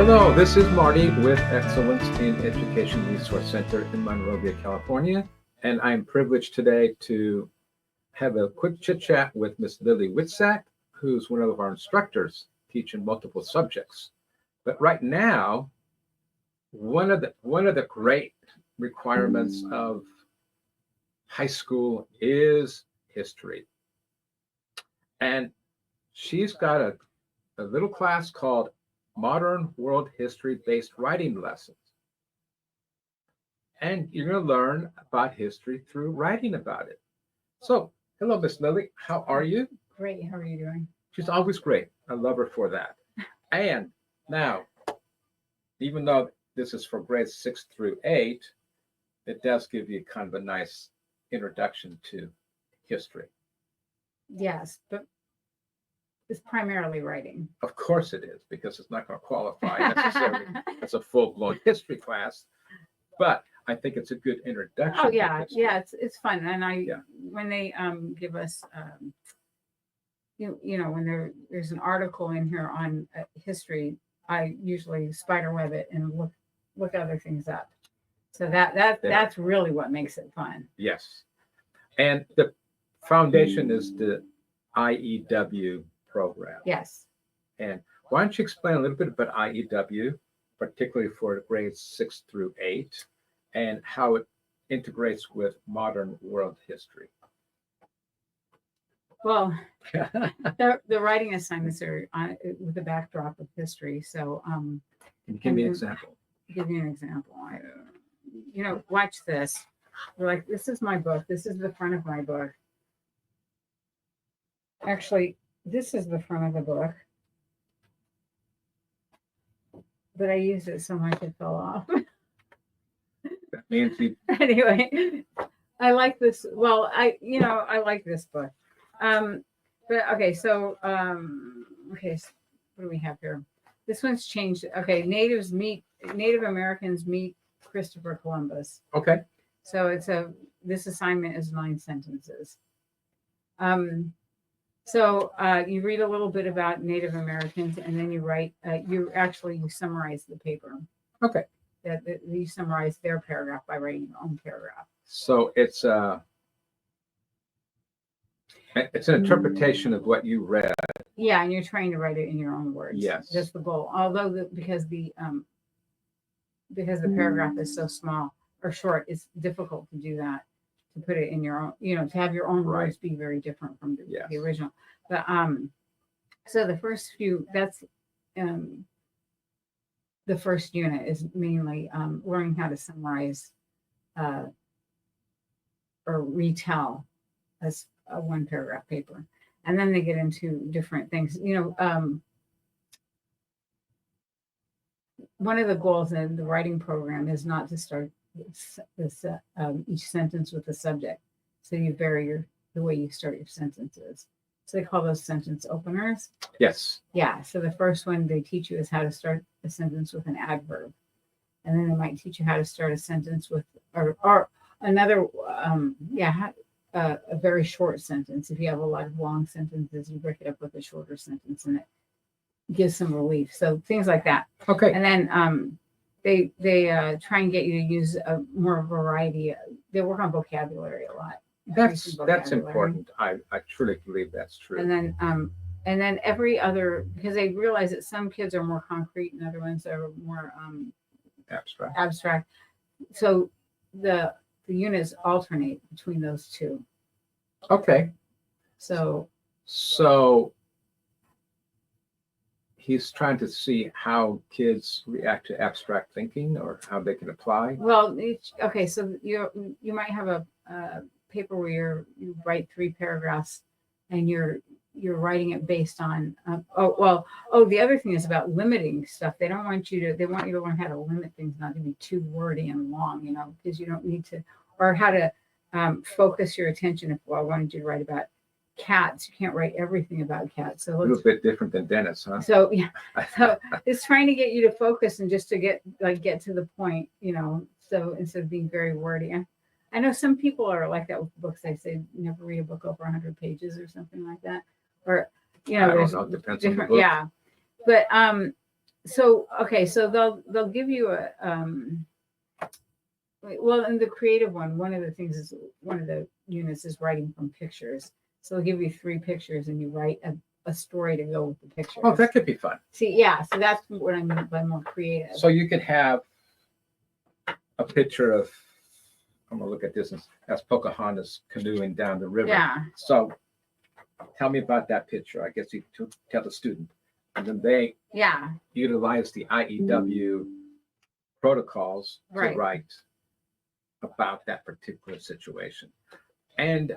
Hello, this is Marty with Excellence in Education Resource Center in Monrovia, California, and I'm privileged today to have a quick chit chat with Miss Lilli Witczak, who's one of our instructors teaching multiple subjects. But right now, one of the great requirements of high school is history, and she's got a little class called Modern World History-Based Writing Lessons. And you're going to learn about history through writing about it. So, hello, Miss Lilli. How are you? Great. How are you doing? She's always great. I love her for that. And now, even though this is for grades 6 through 8, it does give you kind of a nice introduction to history. Yes, but it's primarily writing. Of course it is, because it's not going to qualify necessarily as a full-blown history class. But I think it's a good introduction. Oh yeah, yeah, it's fun, and when they give us when there's an article in here on history, I usually spiderweb it and look other things up. So that's really what makes it fun. Yes, and the foundation is the IEW program. Yes. And why don't you explain a little bit about IEW, particularly for grades 6 through 8, and how it integrates with modern world history? Well, the writing assignments are with a backdrop of history. So, Can you give me an example? Give you an example. Watch this. We're like, this is my book. This is the front of my book. Actually, this is the front of the book, but I used it so much it fell off. That means Anyway, I like this. Well, I like this book. But okay, so what do we have here? This one's changed. Okay, Native Americans meet Christopher Columbus. Okay. So this assignment is 9 sentences. So you read a little bit about Native Americans, and then you write. You summarize the paper. Okay. You summarize their paragraph by writing your own paragraph. So it's an interpretation of what you read. Yeah, and you're trying to write it in your own words. Yes, that's the goal. Although because the paragraph is so small or short, it's difficult to do that. To put it in your own, to have your own words be very different from the original. But so the first few, that's the first unit is mainly learning how to summarize or retell as a 1 paragraph paper, and then they get into different things. One of the goals in the writing program is not to start each sentence with a subject, so you vary the way you start your sentences. So they call those sentence openers. Yes. Yeah. So the first one they teach you is how to start a sentence with an adverb, and then they might teach you how to start a sentence with or another a very short sentence. If you have a lot of long sentences, you break it up with a shorter sentence, and it gives some relief. So things like that. Okay. And then they try and get you to use more variety. They work on vocabulary a lot. That's important. I truly believe that's true. And then every other, because they realize that some kids are more concrete and other ones are more abstract. So the units alternate between those two. Okay. So he's trying to see how kids react to abstract thinking or how they can apply. Well, so you might have a paper where you write 3 paragraphs, and you're writing it based on. The other thing is about limiting stuff. They want you to learn how to limit things, not to be too wordy and long, because you don't need to, or how to focus your attention. If I wanted you to write about cats, you can't write everything about cats. So a little bit different than Dennis, huh? So yeah, so it's trying to get you to focus and just to get to the point, So instead of being very wordy, I know some people are like that with books. They say never read a book over 100 pages or something like that, or I don't know. It depends on the book. Yeah, but So okay, so they'll give you a well, in the creative one of the things is one of the units is writing from pictures. So they'll give you 3 pictures and you write a story to go with the pictures. Oh, that could be fun. See, yeah, so that's what I mean by more creative. So you could have a picture of, I'm gonna look at this as Pocahontas canoeing down the river. Yeah. So tell me about that picture. I guess you tell the student, and then they utilize the IEW protocols to write about that particular situation. And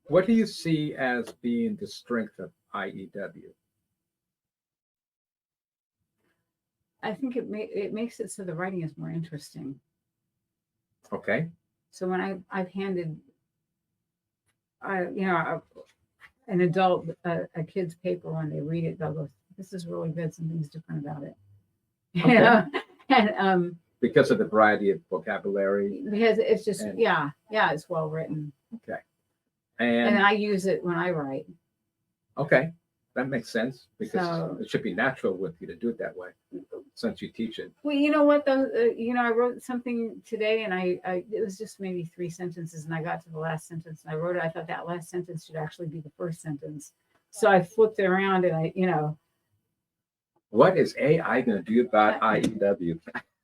what do you see as being the strength of IEW? I think it makes it so the writing is more interesting. Okay. So when I've handed, an adult a kid's paper, when they read it, they'll go, "This is really good. Something's different about it." Okay. You know, and because of the variety of vocabulary. Because it's just it's well written. Okay. And I use it when I write. Okay, that makes sense because So, it should be natural with you to do it that way since you teach it. well, you know what though? I wrote something today, and I it was just maybe 3 sentences, and I got to the last sentence, and I wrote it. I thought that last sentence should actually be the first sentence, so I flipped it around, and What is AI going to do about IEW?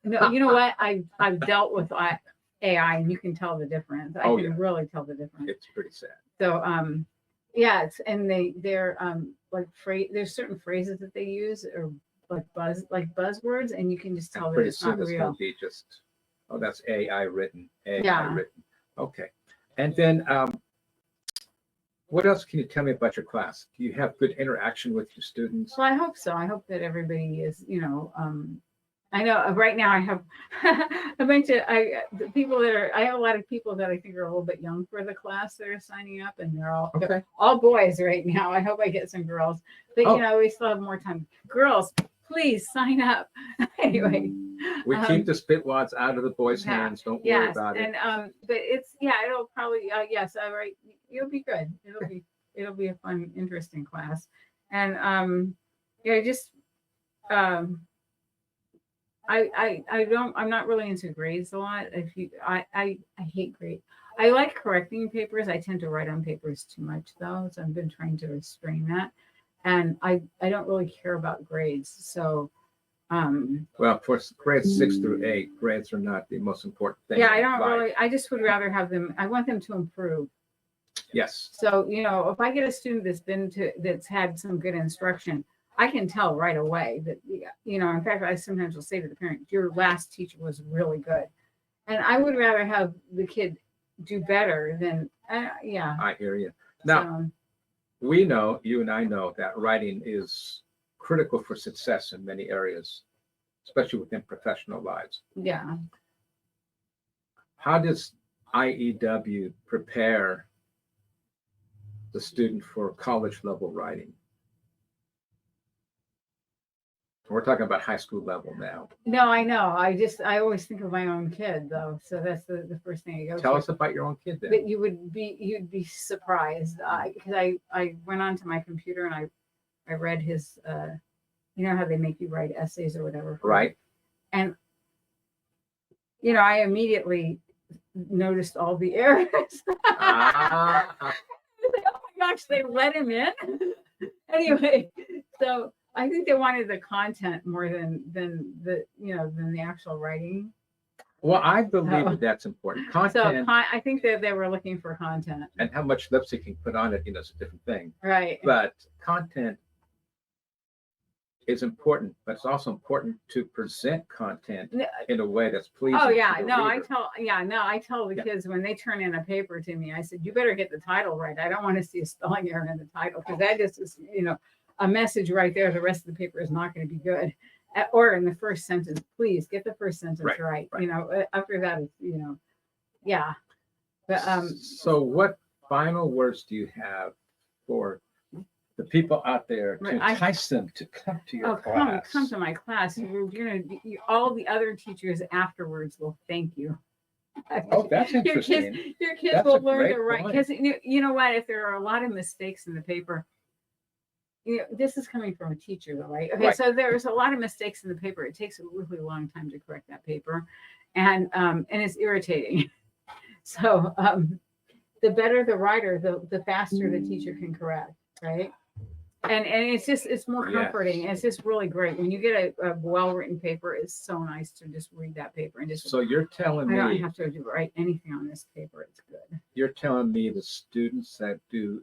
No, you know what? I've dealt with AI, and you can tell the difference. I can really tell the difference. It's pretty sad. So and they're like there's certain phrases that they use or like buzzwords, and you can just tell that pretty it's soon not it's real. going to be just, oh, that's AI written. AI written. Okay. And then what else can you tell me about your class? Do you have good interaction with your students? Well, I hope so. I hope that everybody is, I know right now I have a bunch of the people I have a lot of people that I think are a little bit young for the class that are signing up, and they're all boys right now. I hope I get some girls, but we still have more time. Girls, please sign up. Anyway, we keep the spitwads out of the boys' hands. Don't worry about it. And but it'll probably yes, all right. It'll be good. It'll be a fun, interesting class, and I'm not really into grades a lot. I hate grades. I like correcting papers. I tend to write on papers too much though, so I've been trying to restrain that. And I don't really care about grades. So well, for grades 6 through 8, grades are not the most important thing. Yeah, I don't really. I just would rather have them. I want them to improve. Yes. So if I get a student that's had some good instruction, I can tell right away that, in fact, I sometimes will say to the parent, your last teacher was really good. And I would rather have the kid do better than, I hear you. Now, we know, you and I know, that writing is critical for success in many areas, especially within professional lives. Yeah. How does IEW prepare the student for college level writing? We're talking about high school level now. No, I know. I always think of my own kid though. So that's the first thing I go to. Tell us about your own kid then. But you'd be surprised. Because I went onto my computer and I read his, how they make you write essays or whatever. Right. And, I immediately noticed all the errors. Oh my gosh, they let him in. Anyway, so I think they wanted the content more than the actual writing. Well, I believe that's important. Content. So I think that they were looking for content. And how much lipstick you can put on it, is a different thing. Right. But content is important, but it's also important to present content in a way that's pleasing. Oh yeah, to the no, reader. I tell the kids when they turn in a paper to me, I said, you better get the title right. I don't want to see a spelling error in the title because that just is, a message right there. The rest of the paper is not going to be good. Or in the first sentence, please get the first sentence right. After that, it's, yeah. But so what final words do you have for the people out there to entice them to come to your class? Come to my class. All the other teachers afterwards will thank you. Oh, that's interesting. Your kids will learn to write because you know what? If there are a lot of mistakes in the paper, this is coming from a teacher, though, right? Okay, Right. so there's a lot of mistakes in the paper. It takes a really long time to correct that paper, and it's irritating. So the better the writer, the faster the teacher can correct, right? And it's more Yes. comforting. It's just really great when you get a well written paper. It's so nice to just read that paper and just. So you're telling I don't me, have to write anything on this paper. It's good. you're telling me the students that do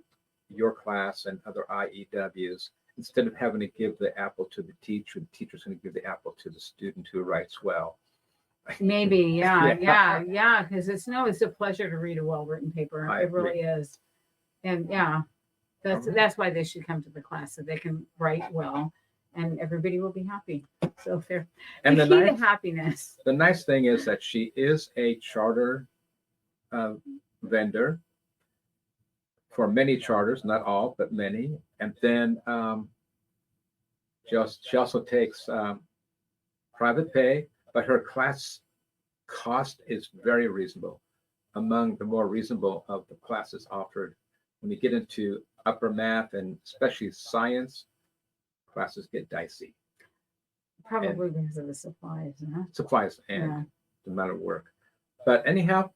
your class and other IEWs, instead of having to give the apple to the teacher's going to give the apple to the student who writes well. Maybe, Yeah. yeah. Because it's a pleasure to read a well written paper. I It really is. And yeah, Alright. that's why they should come to the class so they can write well, and everybody will be happy. So they're And the the key to nice, happiness. the nice thing is that she is a charter vendor for many charters, not all, but many. And then she also takes private pay, but her class cost is very reasonable, among the more reasonable of the classes offered. When you get into upper math and especially science, classes get dicey. Probably because of the supplies, huh? Supplies and Yeah. the amount of work. But anyhow,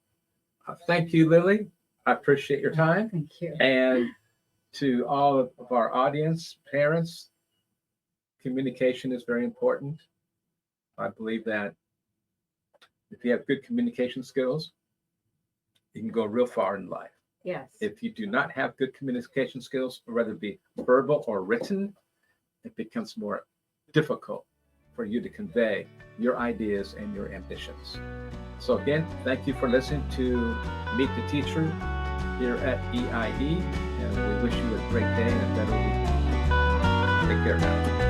thank you, Lilli. I appreciate your time. Thank you. And to all of our audience, parents, communication is very important. I believe that if you have good communication skills, you can go real far in life. Yes. If you do not have good communication skills, whether it be verbal or written, it becomes more difficult for you to convey your ideas and your ambitions. So again, thank you for listening to Meet the Teacher here at EIE, and we wish you a great day and a better week. Take care now.